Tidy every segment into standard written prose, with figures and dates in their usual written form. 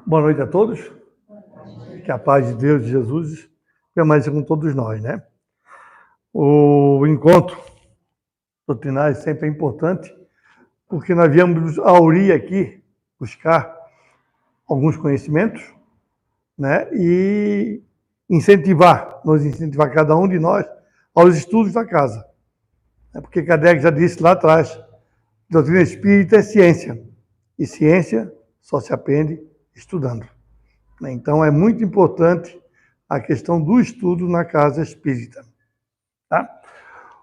Boa noite a todos. Que a paz de Deus e Jesus permaneça com todos nós, né? O encontro doutrinário sempre é importante, porque nós viemos a URI aqui buscar alguns conhecimentos, né? E nos incentivar cada um de nós aos estudos da casa. Porque Kardec já disse lá atrás, doutrina espírita é ciência, e ciência só se aprende estudando. Então, é muito importante a questão do estudo na casa espírita. Tá?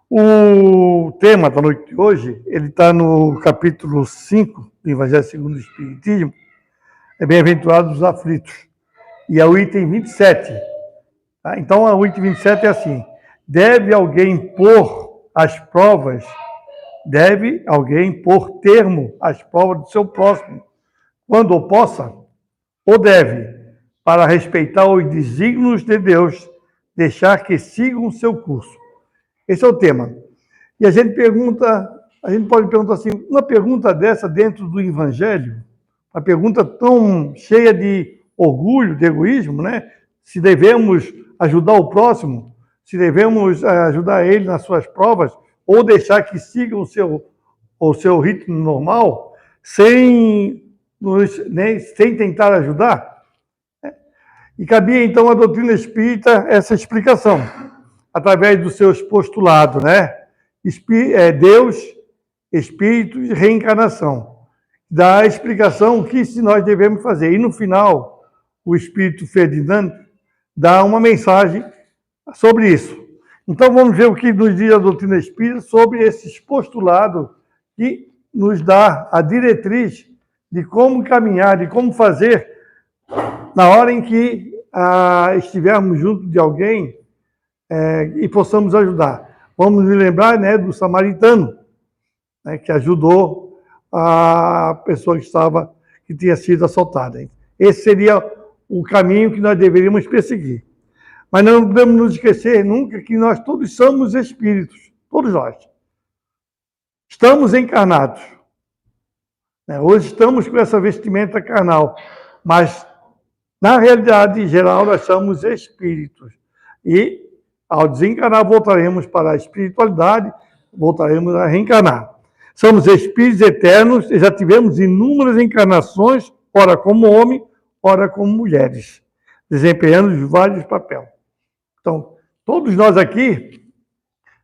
O tema da noite de hoje, ele está no capítulo 5 do Evangelho segundo o Espiritismo, é Bem-aventurados os aflitos, e é o item 27. Tá? Então, o item 27 é assim: deve alguém pôr termo às provas do seu próximo, quando o possa, ou deve, para respeitar os desígnios de Deus, deixar que sigam o seu curso. Esse é o tema. E a gente pode perguntar assim, uma pergunta dessa dentro do Evangelho, uma pergunta tão cheia de orgulho, de egoísmo, né? Se devemos ajudar o próximo, se devemos ajudar ele nas suas provas, ou deixar que sigam o seu ritmo normal, sem tentar ajudar. E cabia, então, à doutrina espírita essa explicação, através dos seus postulados, né? Deus, Espírito e reencarnação. Dá a explicação que nós devemos fazer. E, no final, o Espírito Ferdinando dá uma mensagem sobre isso. Então, vamos ver o que nos diz a doutrina espírita sobre esses postulados que nos dá a diretriz de como caminhar, de como fazer na hora em que estivermos junto de alguém e possamos ajudar. Vamos nos lembrar, né, do samaritano, né, que ajudou a pessoa que tinha sido assaltada. Esse seria o caminho que nós deveríamos perseguir. Mas não podemos nos esquecer nunca que nós todos somos espíritos, todos nós. Estamos encarnados. Hoje estamos com essa vestimenta carnal, mas na realidade geral nós somos espíritos. E ao desencarnar voltaremos para a espiritualidade, voltaremos a reencarnar. Somos espíritos eternos e já tivemos inúmeras encarnações, ora como homem, ora como mulheres, desempenhando vários papéis. Então, todos nós aqui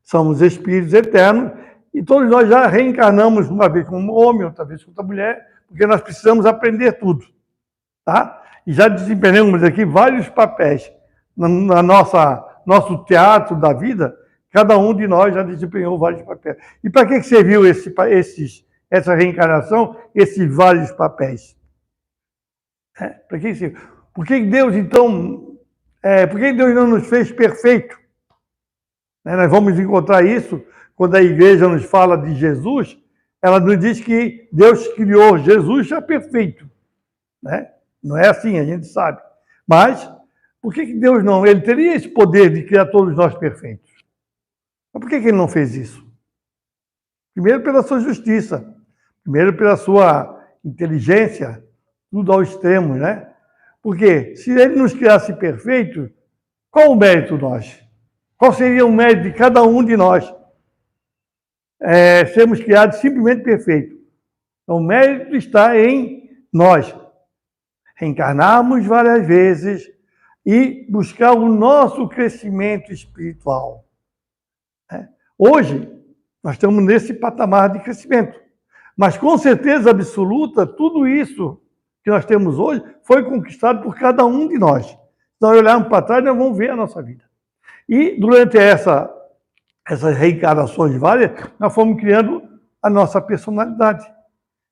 somos espíritos eternos e todos nós já reencarnamos uma vez como homem, outra vez como mulher, porque nós precisamos aprender tudo, tá? E já desempenhamos aqui vários papéis na nosso teatro da vida. Cada um de nós já desempenhou vários papéis. E para que serviu essa reencarnação, esses vários papéis? Para que serviu? Por que Deus, então, por que Deus não nos fez perfeito? Nós vamos encontrar isso quando a igreja nos fala de Jesus. Ela nos diz que Deus criou Jesus já perfeito, né? Não é assim, a gente sabe. Mas, por que Deus não? Ele teria esse poder de criar todos nós perfeitos. Mas por que ele não fez isso? Primeiro, pela sua justiça. Primeiro, pela sua inteligência. Tudo ao extremo, né? Porque se ele nos criasse perfeitos, qual o mérito nós? Qual seria o mérito de cada um de nós? Sermos criados simplesmente perfeitos. Então, o mérito está em nós. Reencarnarmos várias vezes e buscar o nosso crescimento espiritual. Hoje, nós estamos nesse patamar de crescimento. Mas, com certeza absoluta, tudo isso que nós temos hoje foi conquistado por cada um de nós. Se nós olharmos para trás, nós vamos ver a nossa vida. E, durante essas reencarnações várias, nós fomos criando a nossa personalidade.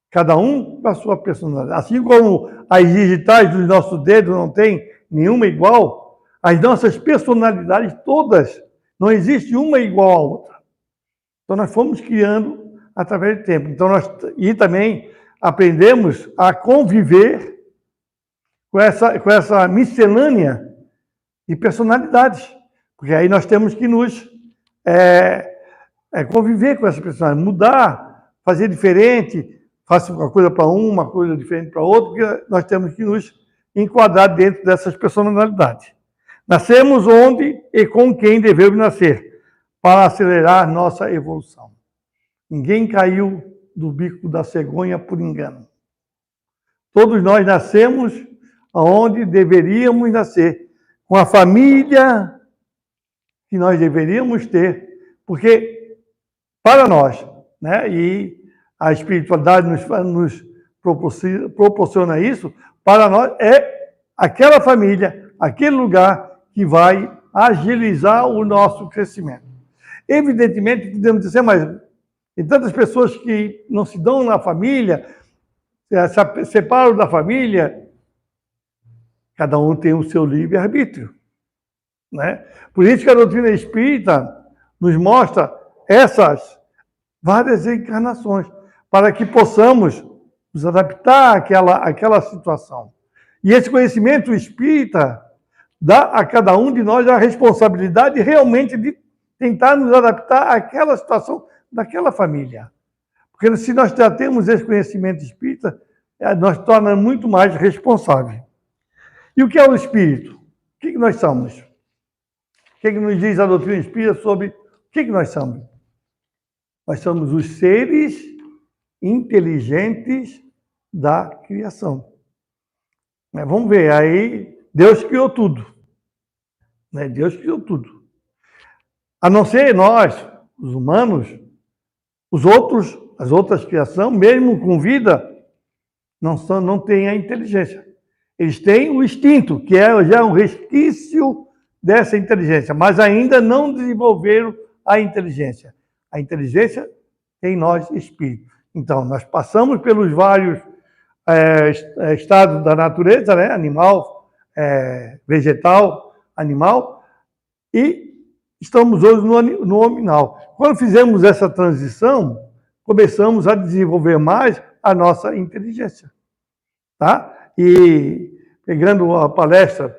Cada um com a sua personalidade. Assim como as digitais dos nossos dedos não tem nenhuma igual, as nossas personalidades todas, não existe uma igual à outra. Então, nós fomos criando através do tempo. Então, e também aprendemos a conviver com essa miscelânea de personalidades. Porque aí nós temos que nos conviver com essa personalidade, mudar, fazer diferente, faça uma coisa para um, uma coisa diferente para outro, porque nós temos que nos enquadrar dentro dessas personalidades. Nascemos onde e com quem devemos nascer, para acelerar nossa evolução. Ninguém caiu do bico da cegonha por engano. Todos nós nascemos onde deveríamos nascer, com a família que nós deveríamos ter, porque para nós, né, e a espiritualidade nos proporciona isso, para nós é aquela família, aquele lugar que vai agilizar o nosso crescimento. Evidentemente, podemos dizer, mas tem tantas pessoas que não se dão na família, se separam da família, cada um tem o seu livre-arbítrio, né? Por isso que a doutrina espírita nos mostra essas várias encarnações, para que possamos nos adaptar àquela situação. E esse conhecimento espírita dá a cada um de nós a responsabilidade realmente de tentar nos adaptar àquela situação daquela família. Porque se nós já temos esse conhecimento espírita, nós torna muito mais responsável. E o que é o espírito? O que nós somos? O que nos diz a doutrina espírita sobre o que nós somos? Nós somos os seres inteligentes da criação. Vamos ver, aí Deus criou tudo. Deus criou tudo. A não ser nós, os humanos, as outras criações, mesmo com vida, não têm a inteligência. Eles têm o instinto, que já é um resquício dessa inteligência, mas ainda não desenvolveram a inteligência. A inteligência tem nós, espírito. Então, nós passamos pelos vários estados da natureza, né? Animal, vegetal, animal, e estamos hoje no nominal. Quando fizemos essa transição, começamos a desenvolver mais a nossa inteligência. Tá? E, pegando a palestra,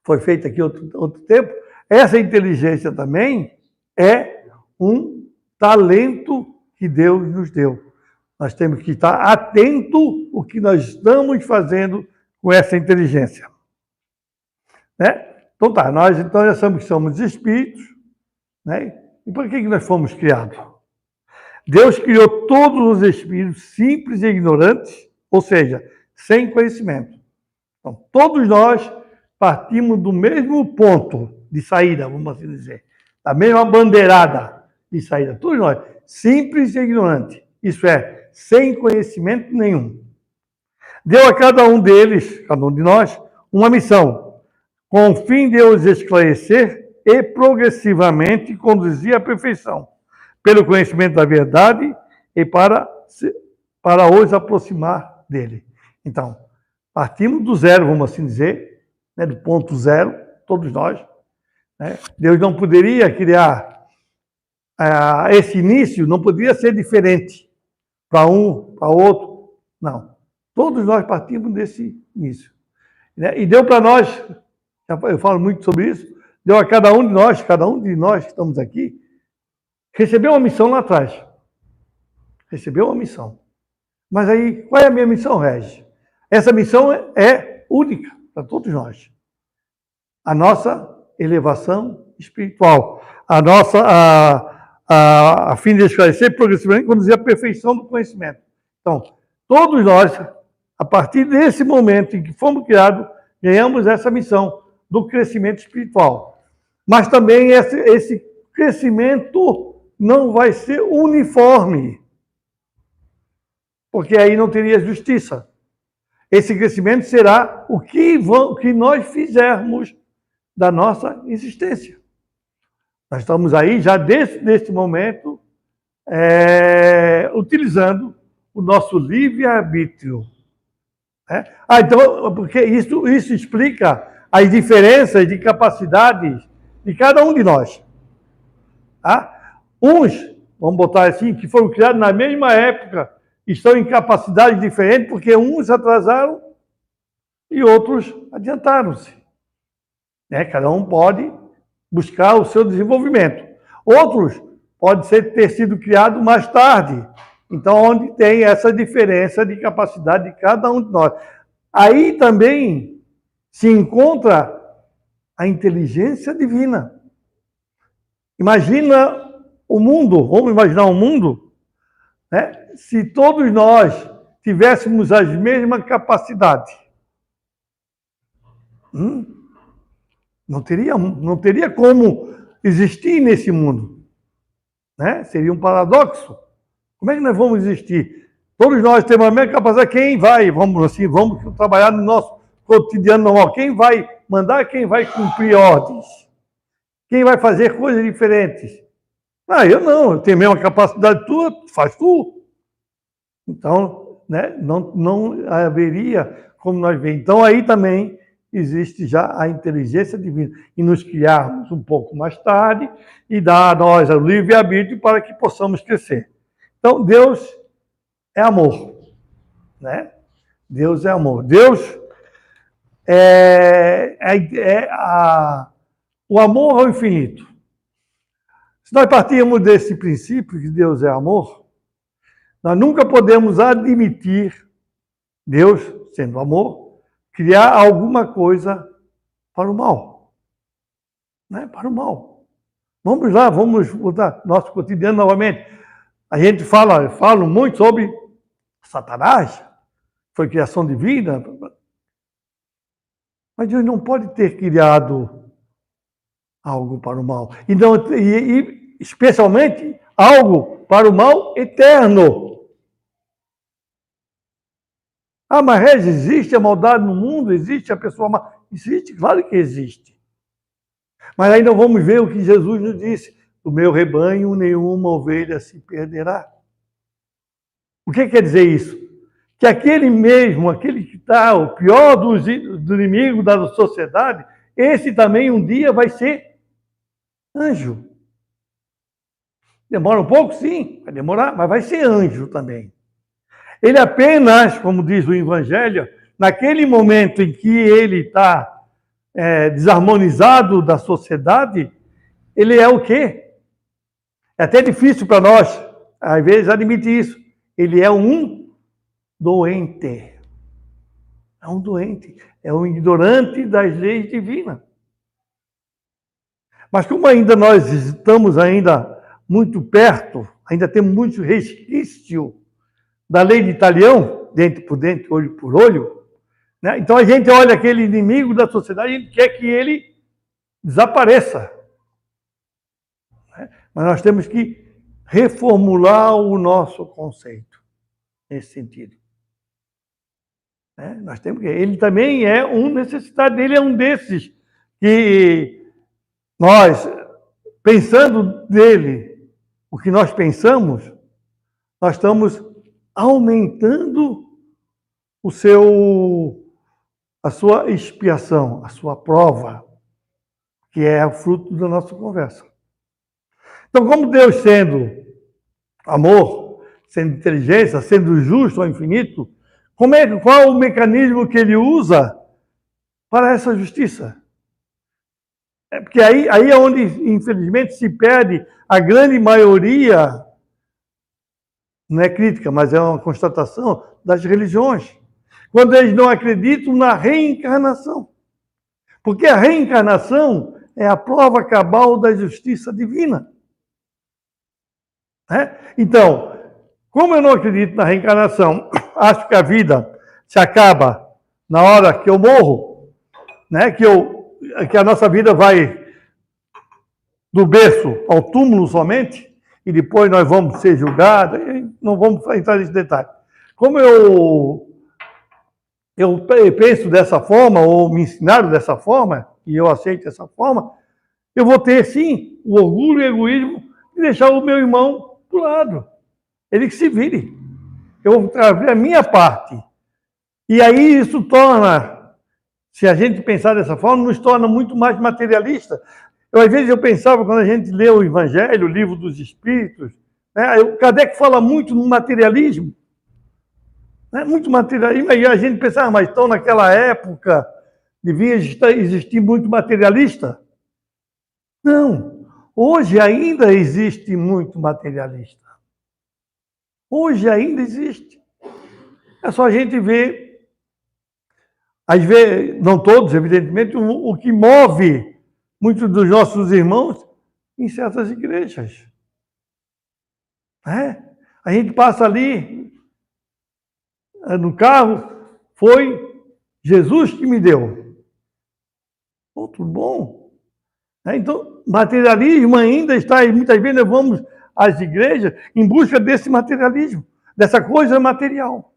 foi feita aqui outro tempo, essa inteligência também é um talento que Deus nos deu. Nós temos que estar atento ao que nós estamos fazendo com essa inteligência. Né? Então tá, nós então já sabemos que somos espíritos, né? E por que nós fomos criados? Deus criou todos os espíritos simples e ignorantes, ou seja, sem conhecimento. Então, todos nós partimos do mesmo ponto de saída, vamos assim dizer, da mesma bandeirada de saída. Todos nós, simples e ignorantes, isso é, sem conhecimento nenhum. Deu a cada um deles, cada um de nós, uma missão, com o fim de os esclarecer e progressivamente conduzir à perfeição, pelo conhecimento da verdade e para os aproximar dele. Então, partimos do zero, vamos assim dizer, né, do ponto zero, todos nós. Né? Deus não poderia criar esse início, não poderia ser diferente para um, para outro. Não. Todos nós partimos desse início. Né? E deu para nós, eu falo muito sobre isso, deu a cada um de nós que estamos aqui, recebeu uma missão lá atrás. Recebeu uma missão. Mas aí, qual é a minha missão, Regis? Essa missão é única para todos nós. A nossa elevação espiritual. A fim de esclarecer progressivamente, conduzir à perfeição do conhecimento. Então, todos nós, a partir desse momento em que fomos criados, ganhamos essa missão do crescimento espiritual. Mas também esse crescimento não vai ser uniforme, porque aí não teria justiça. Esse crescimento será o que nós fizermos da nossa existência. Nós estamos aí já neste momento utilizando o nosso livre-arbítrio. Né? Então, porque isso explica as diferenças de capacidades de cada um de nós. Tá? Uns, vamos botar assim, que foram criados na mesma época, estão em capacidades diferentes, porque uns atrasaram e outros adiantaram-se. Né? Cada um pode buscar o seu desenvolvimento. Outros podem ter sido criados mais tarde, Então, onde tem essa diferença de capacidade de cada um de nós. Aí também se encontra a inteligência divina. Imagina o mundo, vamos imaginar um mundo, né? Se todos nós tivéssemos as mesmas capacidades. Não teria como existir nesse mundo. Né? Seria um paradoxo. Como é que nós vamos existir? Todos nós temos a mesma capacidade. Quem vai, vamos trabalhar no nosso cotidiano normal. Quem vai mandar, quem vai cumprir ordens? Quem vai fazer coisas diferentes? Eu não, eu tenho a mesma capacidade tua, faz tu. Então, né, não haveria como nós ver. Então, aí também existe já a inteligência divina. E nos criarmos um pouco mais tarde e dar a nós o livre-arbítrio para que possamos crescer. Então, Deus é amor. Né? Deus é amor. Deus o amor ao infinito. Se nós partirmos desse princípio que Deus é amor, nós nunca podemos admitir Deus, sendo amor, criar alguma coisa para o mal. Né? Para o mal. Vamos lá, vamos mudar nosso cotidiano novamente. A gente fala muito sobre Satanás, foi criação divina, mas Deus não pode ter criado algo para o mal. E especialmente algo para o mal eterno. Mas existe a maldade no mundo? Existe a pessoa má? Existe, claro que existe. Mas ainda vamos ver o que Jesus nos disse. Do meu rebanho nenhuma ovelha se perderá. O que quer dizer isso? Que aquele que está o pior dos inimigos da sociedade, esse também um dia vai ser anjo. Demora um pouco? Sim, vai demorar, mas vai ser anjo também. Ele apenas, como diz o Evangelho, naquele momento em que ele está desarmonizado da sociedade, ele é o quê? É até difícil para nós, às vezes, admitir isso. Ele é um doente. É um doente. É um ignorante das leis divinas. Mas como ainda nós estamos muito perto, ainda temos muito resquício da lei de Italião, dente por dente, olho por olho, né? Então a gente olha aquele inimigo da sociedade e a gente quer que ele desapareça. Né? Mas nós temos que reformular o nosso conceito nesse sentido. Né? Nós temos que. Ele também é um necessitado, ele é um desses que nós, pensando nele, o que nós pensamos, nós estamos aumentando a sua expiação, a sua prova, que é o fruto da nossa conversa. Então, como Deus sendo amor, sendo inteligência, sendo justo ao infinito, qual o mecanismo que ele usa para essa justiça? Porque aí é onde, infelizmente, se perde a grande maioria, não é crítica, mas é uma constatação das religiões. Quando eles não acreditam na reencarnação. Porque a reencarnação é a prova cabal da justiça divina. Então, como eu não acredito na reencarnação, acho que a vida se acaba na hora que eu morro, né? Que a nossa vida vai do berço ao túmulo somente, e depois nós vamos ser julgados, não vamos entrar nesse detalhe. Como eu penso dessa forma, ou me ensinaram dessa forma, e eu aceito dessa forma, eu vou ter, sim, o orgulho e o egoísmo de deixar o meu irmão do lado. Ele que se vire. Eu vou trazer a minha parte. E aí isso torna, se a gente pensar dessa forma, nos torna muito mais materialista. Às vezes eu pensava, quando a gente lê o Evangelho, o Livro dos Espíritos, né, o Kardec fala muito no materialismo. Né, muito materialismo. E a gente pensava, mas então naquela época devia existir muito materialista? Não. Hoje ainda existe muito materialista. Hoje ainda existe. É só a gente ver, às vezes, não todos, evidentemente, o que move muitos dos nossos irmãos em certas igrejas. A gente passa ali no carro, foi Jesus que me deu. Tudo bom. Então, materialismo ainda está, e muitas vezes nós vamos às igrejas em busca desse materialismo, dessa coisa material.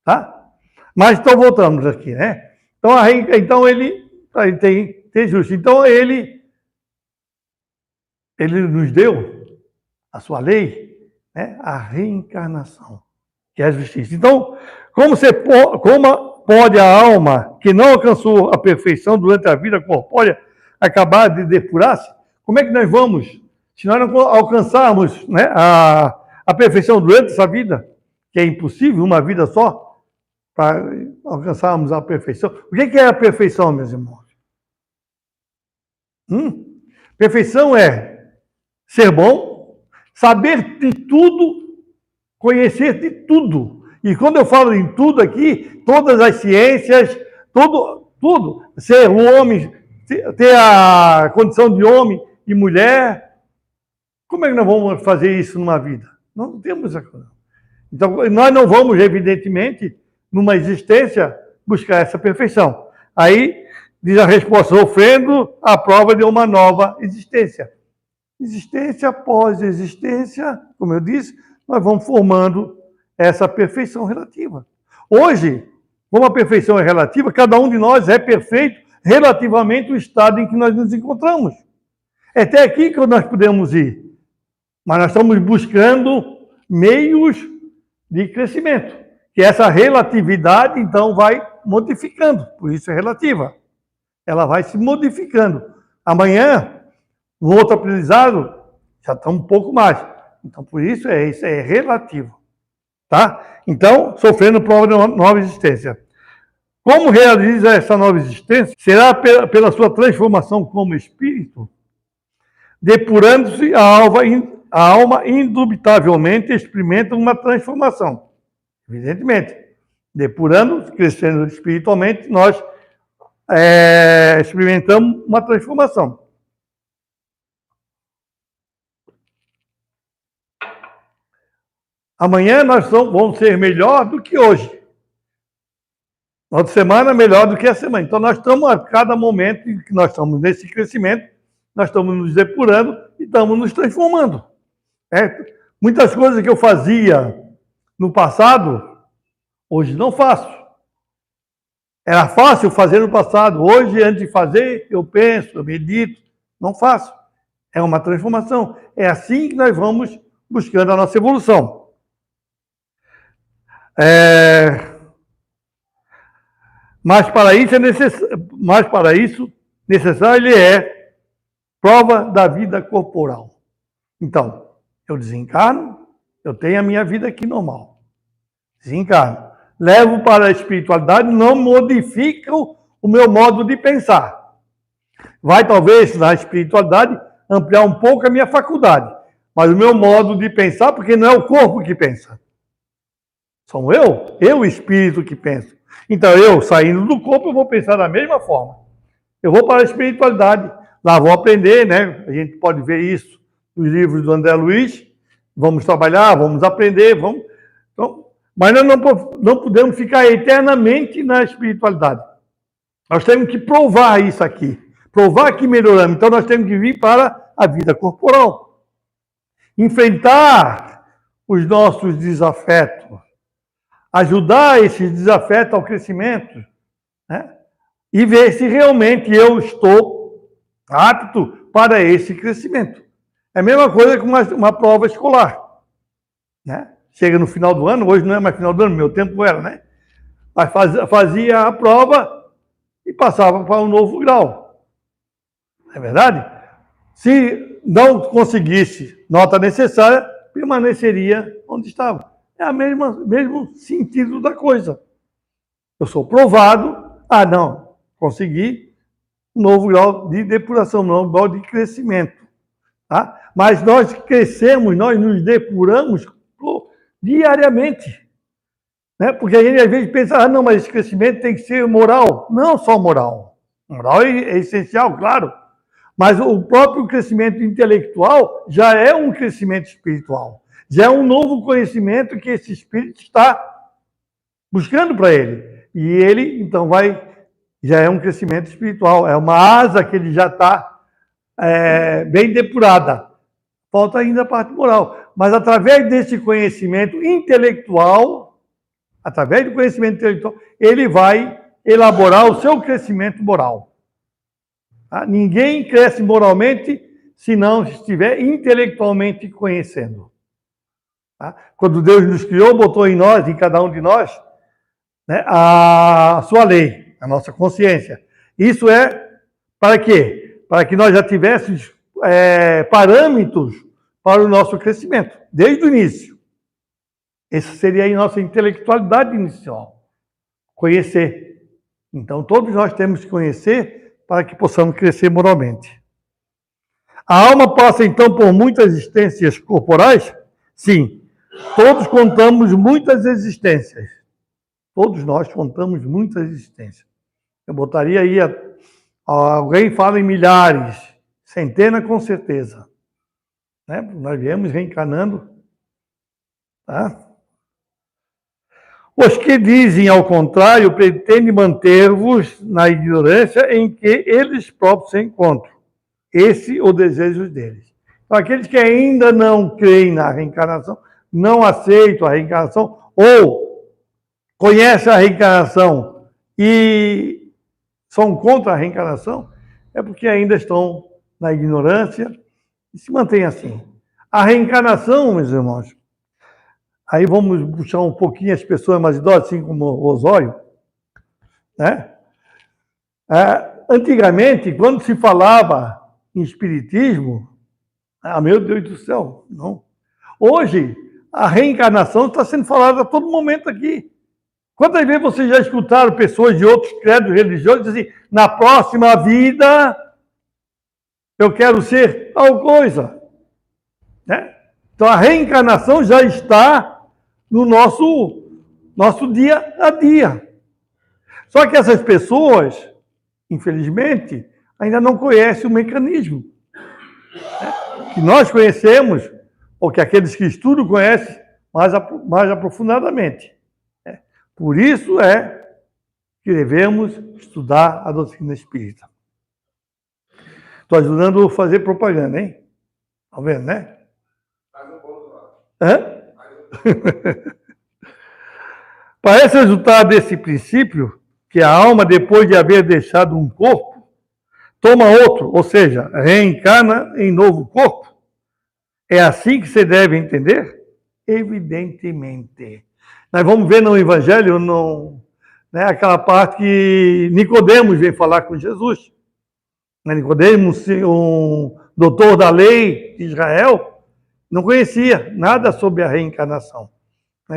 Tá? Mas então voltamos aqui, né? Então ele tem justo. Então ele nos deu a sua lei, né? A reencarnação, que é a justiça. Então, como pode a alma que não alcançou a perfeição durante a vida corpórea acabar de depurar-se? Como é que nós vamos, se nós não alcançarmos, né, a perfeição durante essa vida, que é impossível, uma vida só, para alcançarmos a perfeição? O que é a perfeição, meus irmãos? Perfeição é ser bom, saber de tudo, conhecer de tudo. E quando eu falo em tudo aqui, todas as ciências, tudo. Ser um homem, ter a condição de homem e mulher. Como é que nós vamos fazer isso numa vida? Não temos essa coisa. Então, nós não vamos, evidentemente, numa existência, buscar essa perfeição. Aí, diz a resposta, sofrendo a prova de uma nova existência. Existência após existência, como eu disse, nós vamos formando essa perfeição relativa. Hoje, como a perfeição é relativa, cada um de nós é perfeito relativamente ao estado em que nós nos encontramos. É até aqui que nós podemos ir. Mas nós estamos buscando meios de crescimento. Que essa relatividade, então, vai modificando. Por isso é relativa. Ela vai se modificando. Amanhã, no outro aprendizado, já está um pouco mais. Então, por isso é relativo. Tá? Então, sofrendo prova de uma nova existência. Como realiza essa nova existência? Será pela sua transformação como espírito? Depurando-se, a alma indubitavelmente experimenta uma transformação. Evidentemente. Depurando, crescendo espiritualmente, nós experimentamos uma transformação. Amanhã nós vamos ser melhor do que hoje. Outra semana melhor do que a semana. Então nós estamos, a cada momento em que nós estamos nesse crescimento, nós estamos nos depurando e estamos nos transformando. Muitas coisas que eu fazia no passado, hoje não faço. Era fácil fazer no passado. Hoje, antes de fazer, eu penso, eu medito. Não faço. É uma transformação. É assim que nós vamos buscando a nossa evolução. Mas para isso necessário ele é prova da vida corporal. Então, eu desencarno, eu tenho a minha vida aqui normal. Desencarno. Levo para a espiritualidade, não modifica o meu modo de pensar. Vai, talvez, na espiritualidade, ampliar um pouco a minha faculdade. Mas o meu modo de pensar, porque não é o corpo que pensa. Sou eu o espírito que penso. Então, eu, saindo do corpo, eu vou pensar da mesma forma. Eu vou para a espiritualidade. Lá vou aprender, né? A gente pode ver isso nos livros do André Luiz. Vamos trabalhar, vamos aprender, vamos... Então, mas nós não podemos ficar eternamente na espiritualidade. Nós temos que provar isso aqui. Provar que melhoramos. Então, nós temos que vir para a vida corporal. Enfrentar os nossos desafetos. Ajudar esses desafetos ao crescimento, né? E ver se realmente eu estou apto para esse crescimento. É a mesma coisa que uma prova escolar, né? Chega no final do ano, hoje não é mais final do ano, meu tempo era, né? Mas fazia a prova e passava para um novo grau. Não é verdade? Se não conseguisse nota necessária, permaneceria onde estava. É o mesmo sentido da coisa. Eu sou provado, não, consegui um novo grau de depuração, um novo grau de crescimento. Tá? Mas nós crescemos, nós nos depuramos diariamente. Né? Porque a gente às vezes pensa, não, mas esse crescimento tem que ser moral. Não só moral. Moral é essencial, claro. Mas o próprio crescimento intelectual já é um crescimento espiritual. Já é um novo conhecimento que esse espírito está buscando para ele. E ele, então, já é um crescimento espiritual. É uma asa que ele já está bem depurada. Falta ainda a parte moral. Mas através desse conhecimento intelectual, ele vai elaborar o seu crescimento moral. Tá? Ninguém cresce moralmente se não estiver intelectualmente conhecendo. Tá? Quando Deus nos criou, botou em nós, em cada um de nós, né, a sua lei, a nossa consciência. Isso é para quê? Para que nós já tivéssemos parâmetros para o nosso crescimento, desde o início. Essa seria a nossa intelectualidade inicial. Conhecer. Então, todos nós temos que conhecer para que possamos crescer moralmente. A alma passa, então, por muitas existências corporais? Sim. Todos contamos muitas existências. Todos nós contamos muitas existências. Eu botaria aí, alguém fala em milhares, centenas com certeza. Né? Nós viemos reencarnando. Tá? Os que dizem ao contrário pretendem manter-vos na ignorância em que eles próprios se encontram. Esse é o desejo deles. Então, aqueles que ainda não creem na reencarnação, não aceitam a reencarnação, ou conhecem a reencarnação e são contra a reencarnação, é porque ainda estão na ignorância e se mantêm assim. A reencarnação, meus irmãos, aí vamos puxar um pouquinho as pessoas mais idosas, assim como o Osório, né? Antigamente, quando se falava em espiritismo, meu Deus do céu, não. Hoje, a reencarnação está sendo falada a todo momento aqui. Quantas vezes vocês já escutaram pessoas de outros credos religiosos dizerem assim, na próxima vida eu quero ser tal coisa? Né? Então, a reencarnação já está no nosso dia a dia. Só que essas pessoas, infelizmente, ainda não conhecem o mecanismo. Né? Que nós conhecemos, ou que aqueles que estudam conhecem mais aprofundadamente. Né? Por isso que devemos estudar a doutrina espírita. Estou ajudando a fazer propaganda, hein? Está vendo, né? Faz um bom do lado. Hã? Parece resultar desse princípio que a alma, depois de haver deixado um corpo, toma outro, ou seja, reencarna em novo corpo. É assim que se deve entender? Evidentemente. Nós vamos ver no Evangelho, né, aquela parte que Nicodemos vem falar com Jesus. Nicodemos, um doutor da lei de Israel, não conhecia nada sobre a reencarnação.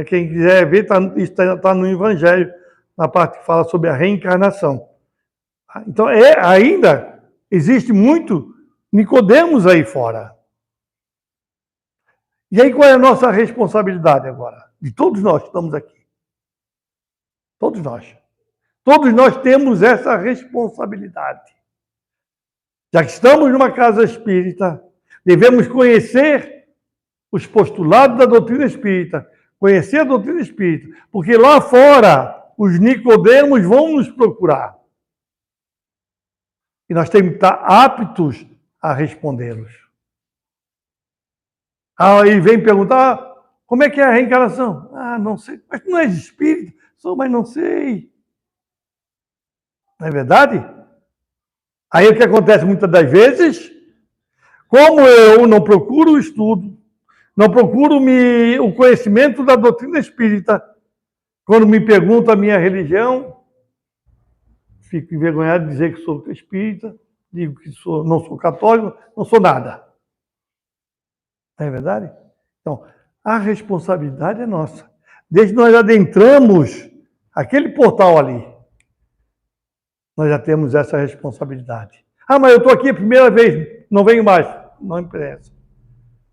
Quem quiser ver, está no Evangelho, na parte que fala sobre a reencarnação. Então, ainda existe muito Nicodemos aí fora. E aí, qual é a nossa responsabilidade agora? De todos nós que estamos aqui. Todos nós. Todos nós temos essa responsabilidade. Já que estamos numa casa espírita, devemos conhecer os postulados da doutrina espírita, conhecer a doutrina espírita, porque lá fora os Nicodemos vão nos procurar. E nós temos que estar aptos a respondê-los. Aí vem perguntar, como é que é a reencarnação? Não sei. Mas tu não és espírita? Sou, mas não sei. Não é verdade? Aí o que acontece muitas das vezes, como eu não procuro o estudo, não procuro o conhecimento da doutrina espírita, quando me perguntam a minha religião, fico envergonhado de dizer que sou espírita, digo que não sou católico, não sou nada. Não é verdade? Então, a responsabilidade é nossa. Desde que nós adentramos aquele portal ali, nós já temos essa responsabilidade. Mas eu estou aqui a primeira vez, não venho mais. Não interessa.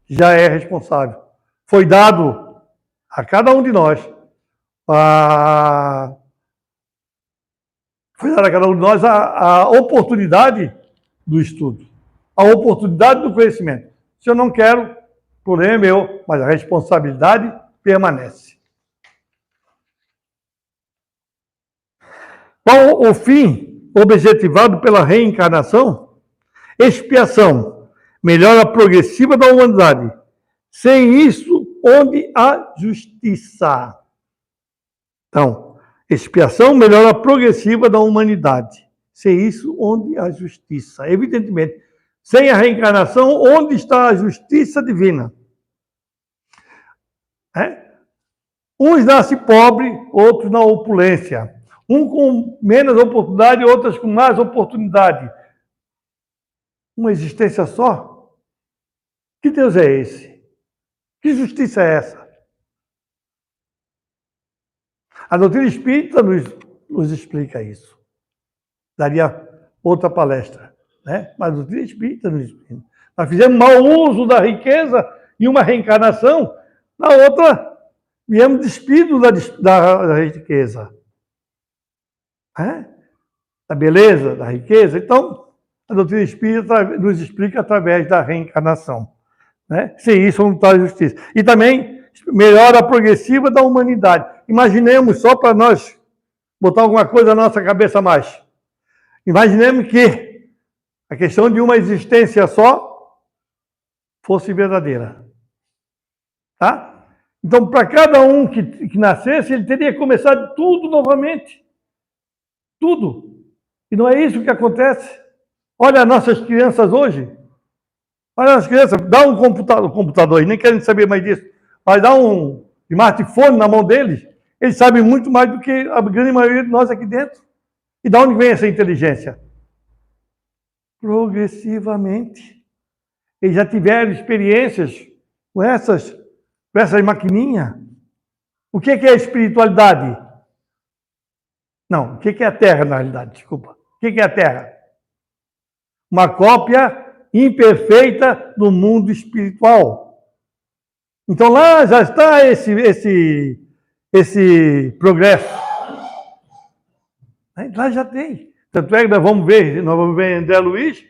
Já é responsável. Foi dado a cada um de nós, foi dada a cada um de nós a oportunidade do estudo, a oportunidade do conhecimento. Se eu não quero, o problema é meu, mas a responsabilidade permanece. Qual o fim objetivado pela reencarnação? Expiação, melhora progressiva da humanidade. Sem isso, onde há justiça? Então, expiação, melhora progressiva da humanidade. Sem isso, onde há justiça? Evidentemente, sem a reencarnação, onde está a justiça divina? Uns nascem pobres, outros na opulência. Um com menos oportunidade, outros com mais oportunidade. Uma existência só? Que Deus é esse? Que justiça é essa? A doutrina espírita nos explica isso. Daria outra palestra, né? Mas a doutrina espírita nos explica. Nós fizemos mau uso da riqueza em uma reencarnação, na outra viemos despidos da riqueza. Da beleza, da riqueza. Então, a doutrina espírita nos explica através da reencarnação. Né? Sem isso, não está a justiça. E também melhora progressiva da humanidade. Imaginemos, só para nós botar alguma coisa na nossa cabeça a mais. Imaginemos que a questão de uma existência só fosse verdadeira. Tá? Então, para cada um que nascesse, ele teria que começar tudo novamente. Tudo. E não é isso que acontece. Olha as nossas crianças hoje. Olha as crianças, dá um computador aí, nem querem saber mais disso. Mas dá um smartphone na mão deles, eles sabem muito mais do que a grande maioria de nós aqui dentro. E de onde vem essa inteligência? Progressivamente. Eles já tiveram experiências com essas maquininhas. O que é a espiritualidade? Não, o que é a Terra, na realidade? Desculpa. O que é a Terra? Uma cópia imperfeita do mundo espiritual. Então lá já está esse progresso. Lá já tem. Tanto é que nós vamos ver André Luiz.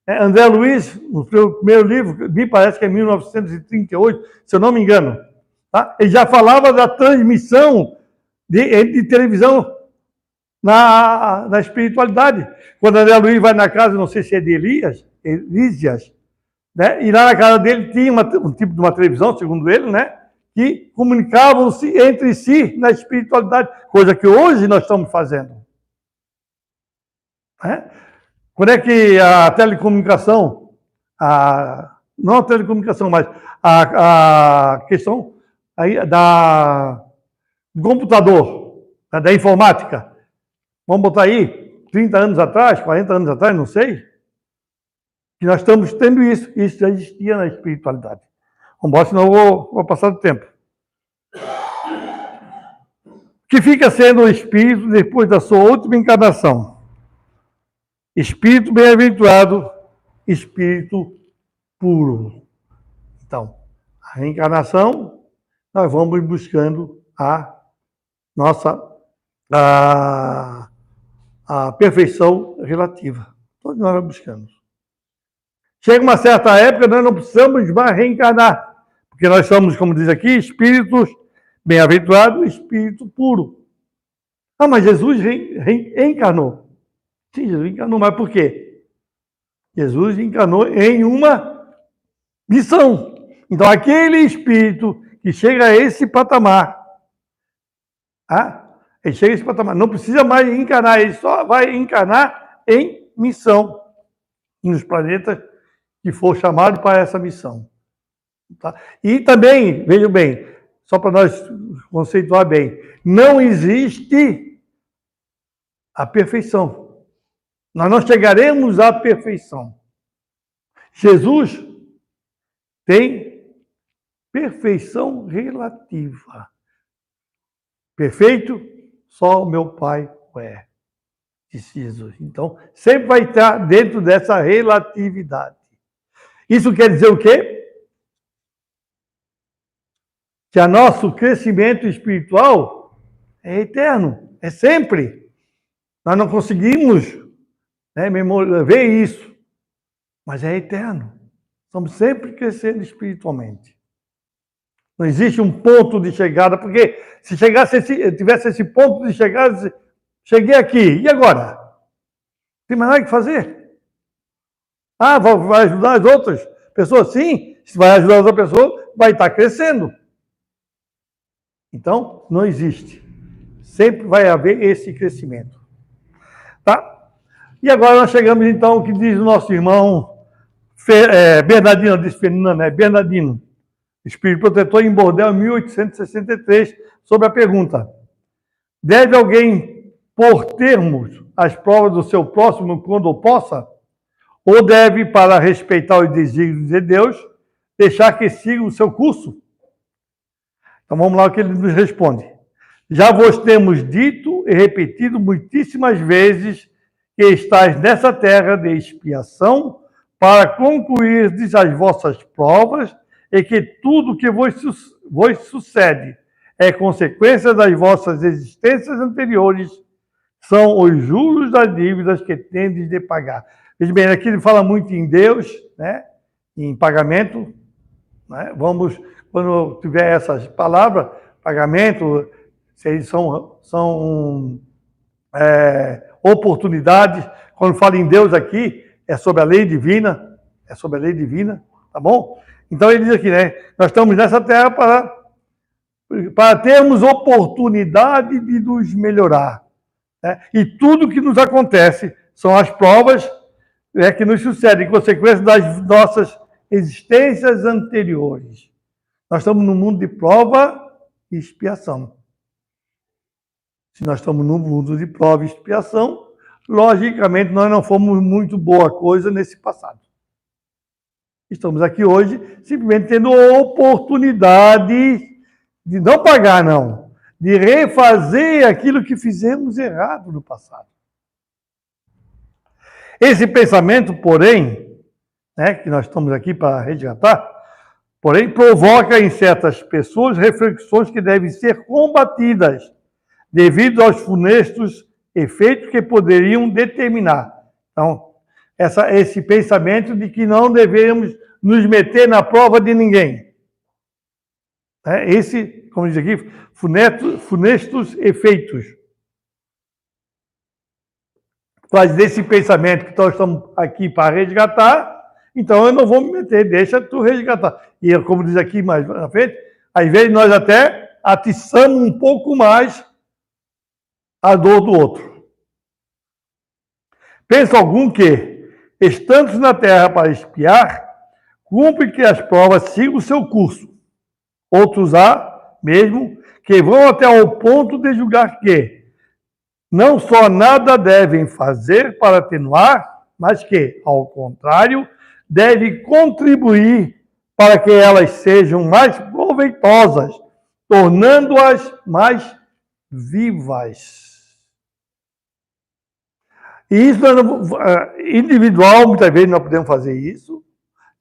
André Luiz, no seu primeiro livro, me parece que é 1938, se eu não me engano, tá? Ele já falava da transmissão de televisão na espiritualidade. Quando André Luiz vai na casa, não sei se é de Elísias, né? E lá na casa dele tinha um tipo de uma televisão, segundo ele, né? Que comunicavam-se entre si na espiritualidade, coisa que hoje nós estamos fazendo. Quando é que a telecomunicação, não a telecomunicação, mas a questão aí do computador, da informática, vamos botar aí, 30 anos atrás, 40 anos atrás, não sei, que nós estamos tendo isso já existia na espiritualidade. Vamos embora, senão eu vou passar do tempo. Que fica sendo o espírito depois da sua última encarnação? Espírito bem-aventurado, espírito puro. Então, a reencarnação, nós vamos buscando a nossa a perfeição relativa. Todos nós vamos buscando. Chega uma certa época, nós não precisamos mais reencarnar, porque nós somos, como diz aqui, espíritos bem-aventurados, espírito puro. Mas Jesus reencarnou. Sim, Jesus encarnou, mas por quê? Jesus encarnou em uma missão. Então, aquele espírito que chega a esse patamar, ele chega a esse patamar, não precisa mais encarnar, ele só vai encarnar em missão, nos planetas que for chamado para essa missão. Tá? E também, vejam bem, só para nós conceituar bem, não existe a perfeição. Nós não chegaremos à perfeição. Jesus tem perfeição relativa. Perfeito, só o meu Pai o é, disse Jesus. Então, sempre vai estar dentro dessa relatividade. Isso quer dizer o quê? que o nosso crescimento espiritual é eterno, é sempre. Nós não conseguimos, né, ver isso, mas é eterno. Estamos sempre crescendo espiritualmente. Não existe um ponto de chegada, porque se tivesse esse ponto de chegada, cheguei aqui, e agora? Não tem mais nada que fazer. Ah, vai ajudar as outras pessoas? Sim, se vai ajudar as outras pessoas, vai estar crescendo. Então, não existe. Sempre vai haver esse crescimento. Tá? E agora nós chegamos, então, ao que diz o nosso irmão Bernardino, diz Fernando, né? Bernardino, Espírito Protetor em Bordel, 1863, sobre a pergunta: deve alguém pôr termos às provas do seu próximo quando possa? Ou deve, para respeitar os desígnios de Deus, deixar que siga o seu curso? Então vamos lá o que ele nos responde. Já vos temos dito e repetido muitíssimas vezes que estáis nessa terra de expiação para concluir as vossas provas e que tudo que vos sucede é consequência das vossas existências anteriores, são os juros das dívidas que tendes de pagar. Veja bem, aqui ele fala muito em Deus, né? Em pagamento, né? Vamos, quando tiver essas palavras, pagamento, são oportunidades. Quando fala em Deus aqui, é sobre a lei divina, tá bom? Então ele diz aqui, né? Nós estamos nessa terra para termos oportunidade de nos melhorar, né? E tudo que nos acontece são as provas que nos sucedem, consequência das nossas existências anteriores. Nós estamos num mundo de prova e expiação. Se nós estamos num mundo de prova e expiação, logicamente nós não fomos muito boa coisa nesse passado. Estamos aqui hoje simplesmente tendo a oportunidade de não pagar, não, de refazer aquilo que fizemos errado no passado. Esse pensamento, porém, né, que nós estamos aqui para resgatar, porém, provoca em certas pessoas reflexões que devem ser combatidas devido aos funestos efeitos que poderiam determinar. Então, esse pensamento de que não devemos nos meter na prova de ninguém. Esse, como diz aqui, funestos efeitos. Faz desse pensamento que nós estamos aqui para resgatar, então eu não vou me meter, deixa tu resgatar. E como diz aqui mais na frente, às vezes nós até atiçamos um pouco mais a dor do outro. Pensa algum que, estando na terra para espiar, cumpre que as provas sigam o seu curso. Outros há, mesmo, que vão até ao ponto de julgar que não só nada devem fazer para atenuar, mas que, ao contrário, devem contribuir para que elas sejam mais proveitosas, tornando-as mais vivas. E isso, individual, muitas vezes nós podemos fazer isso,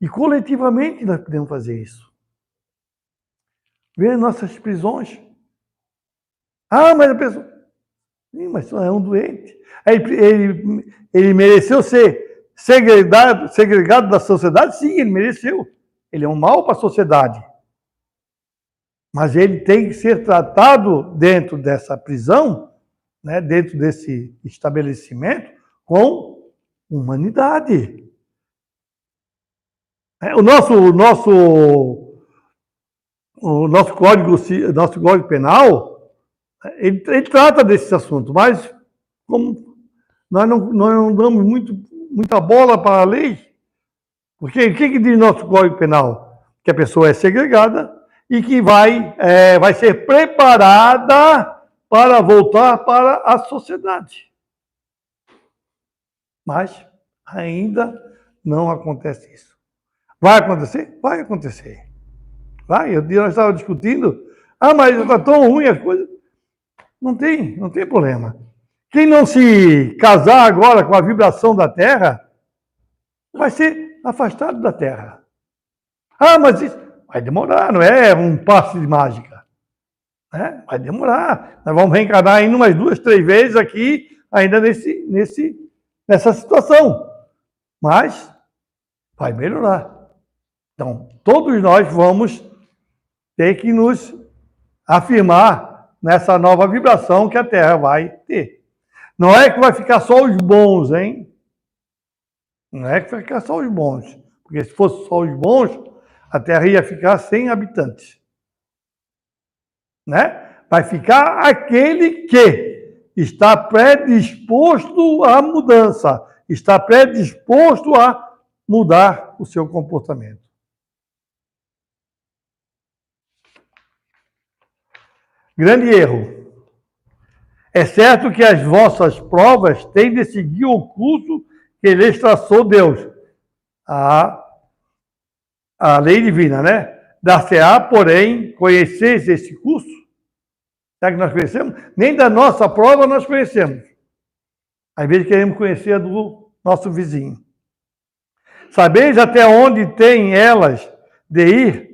e coletivamente nós podemos fazer isso. Ver nossas prisões. Ah, mas a pessoa... Sim, mas só é um doente. Ele mereceu ser segregado da sociedade? Sim, ele mereceu. Ele é um mal para a sociedade. Mas ele tem que ser tratado dentro dessa prisão, né, dentro desse estabelecimento, com humanidade. O nosso código penal, ele trata desse assunto, mas como nós não damos muita bola para a lei, porque o que diz nosso Código Penal? Que a pessoa é segregada e que vai ser preparada para voltar para a sociedade. Mas ainda não acontece isso. Vai acontecer? Vai acontecer. Vai, nós estávamos discutindo, mas está tão ruim as coisas. Não tem problema. Quem não se casar agora com a vibração da Terra, vai ser afastado da Terra. Vai demorar, não é um passe de mágica. Né? Vai demorar. Nós vamos reencarnar ainda umas 2, 3 vezes aqui, ainda nessa situação. Mas vai melhorar. Então, todos nós vamos ter que nos afirmar nessa nova vibração que a Terra vai ter. Não é que vai ficar só os bons, hein? Não é que vai ficar só os bons. Porque se fosse só os bons, a Terra ia ficar sem habitantes. Né? Vai ficar aquele que está predisposto à mudança, está predisposto a mudar o seu comportamento. Grande erro. É certo que as vossas provas têm de seguir o curso que lhes traçou Deus. A lei divina, né? Dar-se-á, porém, conheceis esse curso? Será que nós conhecemos? Nem da nossa prova nós conhecemos. Às vezes queremos conhecer a do nosso vizinho. Sabeis até onde têm elas de ir?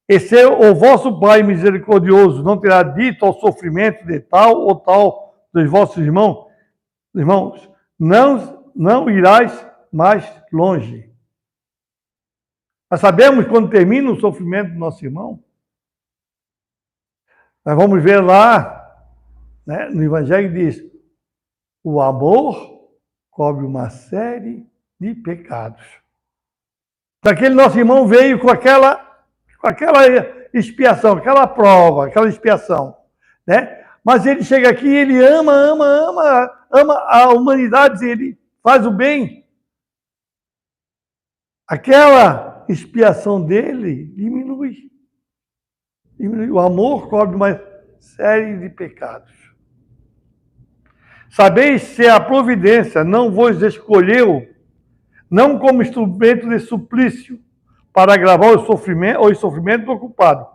E se o vosso Pai misericordioso não terá dito ao sofrimento de tal ou tal dos vossos irmãos, não irás mais longe. Nós sabemos quando termina o sofrimento do nosso irmão. Nós vamos ver lá, né, no Evangelho diz, o amor cobre uma série de pecados. Aquele nosso irmão veio com aquela expiação, aquela prova, aquela expiação, né? Mas ele chega aqui e ele ama a humanidade, ele faz o bem. Aquela expiação dele diminui. O amor cobre uma série de pecados. Sabeis se a providência não vos escolheu, não como instrumento de suplício, para agravar o sofrimento do culpado,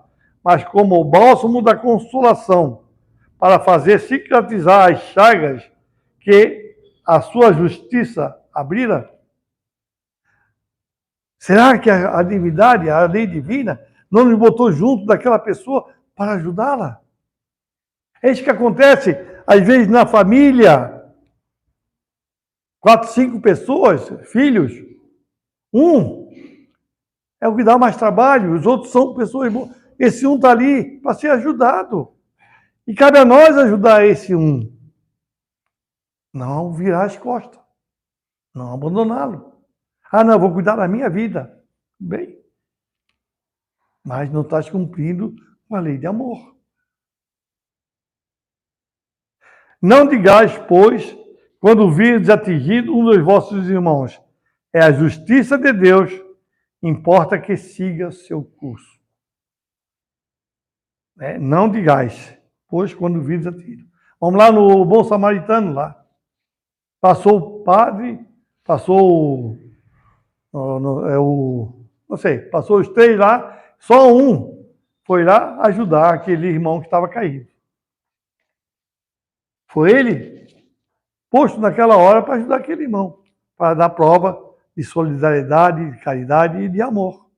mas como o bálsamo da consolação, para fazer cicatrizar as chagas que a sua justiça abrira? Será que a divindade, a lei divina, não nos botou junto daquela pessoa para ajudá-la? É isso que acontece, às vezes, na família. 4, 5 pessoas, filhos. Um é o que dá mais trabalho, os outros são pessoas boas. Esse um está ali para ser ajudado. E cabe a nós ajudar esse um. Não virar as costas. Não abandoná-lo. Ah, não, eu vou cuidar da minha vida. Bem, mas não estás cumprindo com a lei de amor. Não digais, pois, quando virdes atingido um dos vossos irmãos, é a justiça de Deus, importa que siga seu curso. Não digais, pois, quando virdes atingido. Vamos lá no Bom Samaritano, lá. Passou o padre, passou não sei, passou os 3 lá, só um foi lá ajudar aquele irmão que estava caído. Foi ele posto naquela hora para ajudar aquele irmão, para dar prova de solidariedade, de caridade e de amor.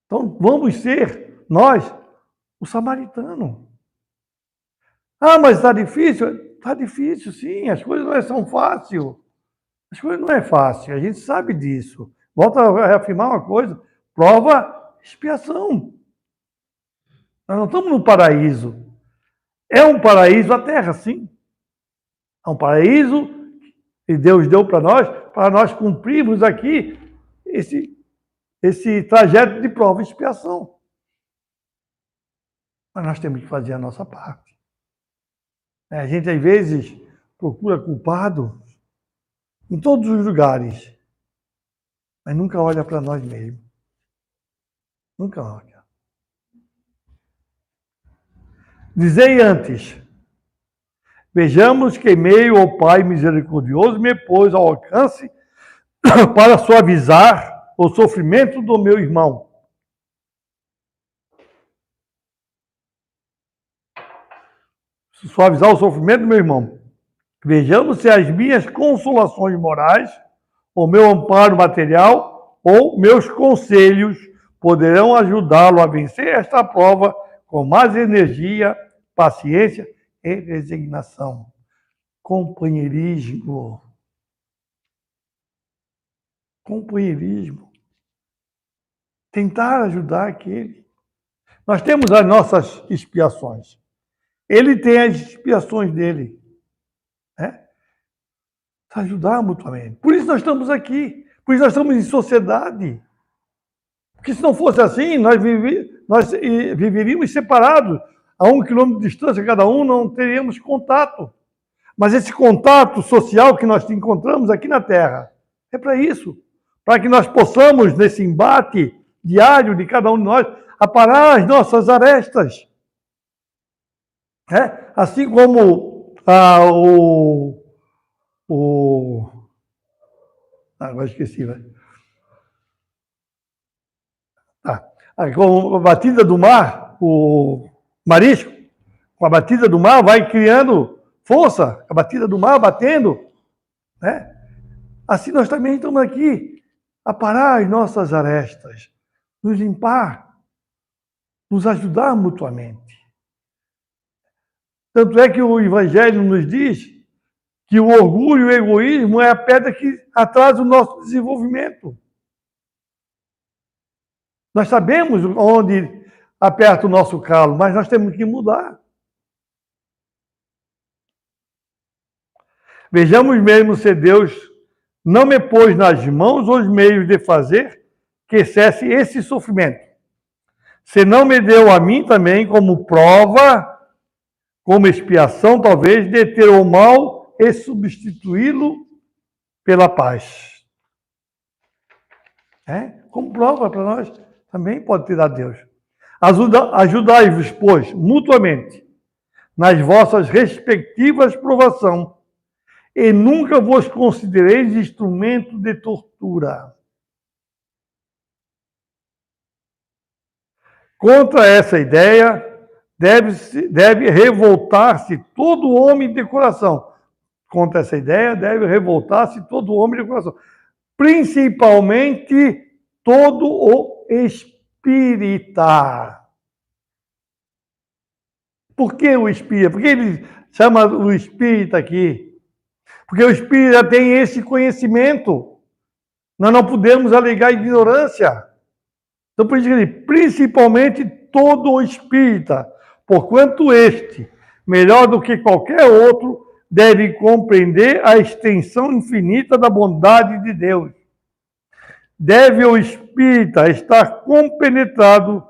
Então, vamos ser, nós, o samaritano. Ah, mas está difícil? Está difícil, sim, as coisas não são fáceis. As coisas não é fácil, a gente sabe disso. Volto a reafirmar uma coisa, prova, expiação. Nós não estamos no paraíso. É um paraíso a terra, sim. É um paraíso que Deus deu para nós cumprirmos aqui esse trajeto de prova e expiação. Mas nós temos que fazer a nossa parte. A gente, às vezes, procura culpado em todos os lugares, mas nunca olha para nós mesmos. Nunca olha. Dizei antes, vejamos que meio ao Pai misericordioso me pôs ao alcance para suavizar o sofrimento do meu irmão. Suavizar o sofrimento do meu irmão. Vejamos se as minhas consolações morais, o meu amparo material ou meus conselhos poderão ajudá-lo a vencer esta prova com mais energia, paciência e resignação. Companheirismo. Companheirismo. Tentar ajudar aquele. Nós temos as nossas expiações. Ele tem as expiações dele. Né? Ajudar mutuamente. Por isso nós estamos aqui. Por isso nós estamos em sociedade. Porque se não fosse assim, nós viveríamos separados. A 1 quilômetro de distância cada um, não teríamos contato. Mas esse contato social que nós encontramos aqui na Terra é para isso. Para que nós possamos, nesse embate diário de cada um de nós, aparar as nossas arestas. Assim como agora esqueci, velho. Com a batida do mar, o marisco, com a batida do mar, vai criando força, a batida do mar batendo. Né? Assim nós também estamos aqui, a parar as nossas arestas, nos limpar, nos ajudar mutuamente. Tanto é que o Evangelho nos diz que o orgulho e o egoísmo é a pedra que atrasa o nosso desenvolvimento. Nós sabemos onde aperta o nosso calo, mas nós temos que mudar. Vejamos mesmo se Deus não me pôs nas mãos os meios de fazer que cesse esse sofrimento. Se não me deu a mim também como prova, como expiação, talvez, de ter o mal e substituí-lo pela paz. Como prova para nós, também pode ter a Deus. Ajudai-vos, pois, mutuamente, nas vossas respectivas provações, e nunca vos considereis instrumento de tortura. Contra essa ideia, deve revoltar-se todo homem de coração. Contra essa ideia, deve revoltar-se todo homem de coração. Principalmente todo o espírita. Por que o espírita? Por que ele chama o espírita aqui? Porque o espírita tem esse conhecimento. Nós não podemos alegar ignorância. Então, por isso que ele diz, principalmente todo o espírita, porquanto este, melhor do que qualquer outro, deve compreender a extensão infinita da bondade de Deus. Deve o espírita estar compenetrado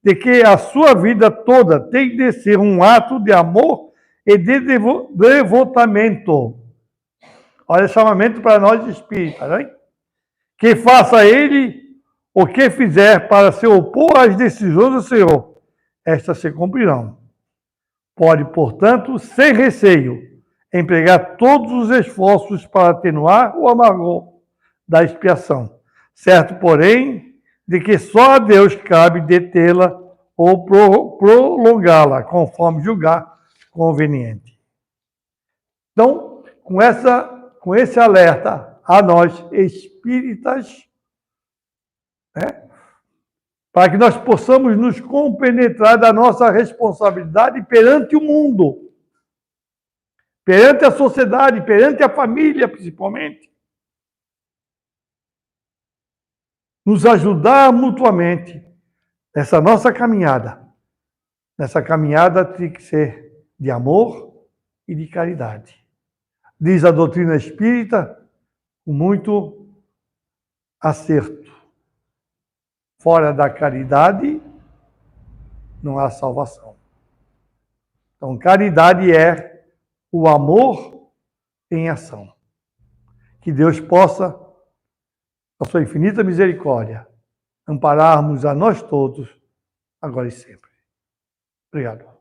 de que a sua vida toda tem de ser um ato de amor e de devotamento. Olha, chamamento para nós espíritas, né? Que faça ele o que fizer para se opor às decisões do Senhor, estas se cumprirão. Pode, portanto, sem receio, empregar todos os esforços para atenuar o amargor da expiação. Certo, porém, de que só a Deus cabe detê-la ou prolongá-la, conforme julgar conveniente. Então, com esse alerta a nós espíritas, para que nós possamos nos compenetrar da nossa responsabilidade perante o mundo, perante a sociedade, perante a família, principalmente. Nos ajudar mutuamente nessa nossa caminhada. Nessa caminhada tem que ser de amor e de caridade. Diz a doutrina espírita com muito acerto. Fora da caridade não há salvação. Então, caridade é o amor em ação. Que Deus possa, com a sua infinita misericórdia, ampararmos a nós todos, agora e sempre. Obrigado.